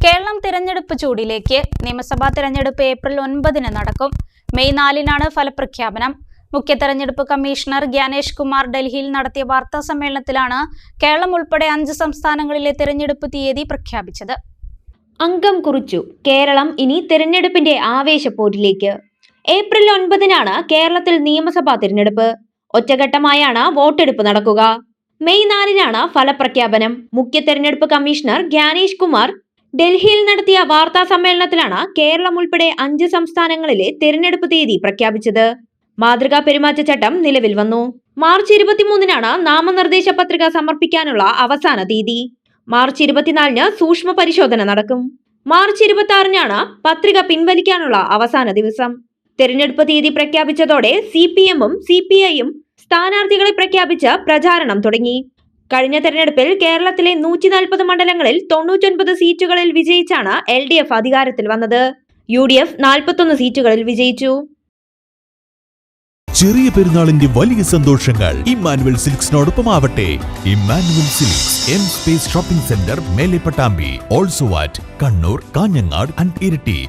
കേരളം തിരഞ്ഞെടുപ്പ് ചൂടിലേക്ക്. നിയമസഭാ തിരഞ്ഞെടുപ്പ് ഏപ്രിൽ 9 നടക്കും. മെയ് 4 ഫലപ്രഖ്യാപനം. മുഖ്യ തെരഞ്ഞെടുപ്പ് കമ്മീഷണർ ഗ്യാനേഷ് കുമാർ ഡൽഹിയിൽ നടത്തിയ വാർത്താ സമ്മേളനത്തിലാണ് കേരളം ഉൾപ്പെടെ 5 സംസ്ഥാനങ്ങളിലെ തിരഞ്ഞെടുപ്പ് തീയതി പ്രഖ്യാപിച്ചത്. അംഗം കുറിച്ചു. കേരളം ഇനി തിരഞ്ഞെടുപ്പിന്റെ ആവേശപ്പോരിലേക്ക്. ഏപ്രിൽ 9 കേരളത്തിൽ നിയമസഭാ തിരഞ്ഞെടുപ്പ്. ഒറ്റഘട്ടമായാണ് വോട്ടെടുപ്പ് നടക്കുക. മെയ് 4 ഫലപ്രഖ്യാപനം. മുഖ്യ തെരഞ്ഞെടുപ്പ് കമ്മീഷണർ ഗ്യാനേഷ് കുമാർ ഡൽഹിയിൽ നടത്തിയ വാർത്താ സമ്മേളനത്തിലാണ് കേരളം ഉൾപ്പെടെ 5 സംസ്ഥാനങ്ങളിലെ തിരഞ്ഞെടുപ്പ് തീയതി പ്രഖ്യാപിച്ചത്. മാതൃകാ പെരുമാറ്റച്ചട്ടം നിലവിൽ വന്നു. മാർച്ച് 23 നാമനിർദ്ദേശ പത്രിക സമർപ്പിക്കാനുള്ള അവസാന തീയതി. മാർച്ച് 24 സൂക്ഷ്മ പരിശോധന നടക്കും. മാർച്ച് 26 പത്രിക പിൻവലിക്കാനുള്ള അവസാന ദിവസം. തിരഞ്ഞെടുപ്പ് തീയതി പ്രഖ്യാപിച്ചതോടെ CPM-ഉം CPI-യും സ്ഥാനാർത്ഥികളെ പ്രഖ്യാപിച്ച് പ്രചാരണം തുടങ്ങി. കഴിഞ്ഞ തെരഞ്ഞെടുപ്പിൽ കേരളത്തിലെ 140 മണ്ഡലങ്ങളിൽ 99 സീറ്റുകളിൽ വിജയിച്ചാണ് LDF അധികാരത്തിൽ വന്നത്. UDF 41 സീറ്റുകളിൽ വിജയിച്ചു. ചെറിയ പെരുന്നാളിന്റെ വലിയ സന്തോഷങ്ങൾ ഇമ്മാനുവൽ സിൽക്സിനോടൊപ്പം ആവട്ടെ. Emmanuel Silks M Space shopping centre, Mele Pattambi, also at Kannur, Kanhangad and Iritty.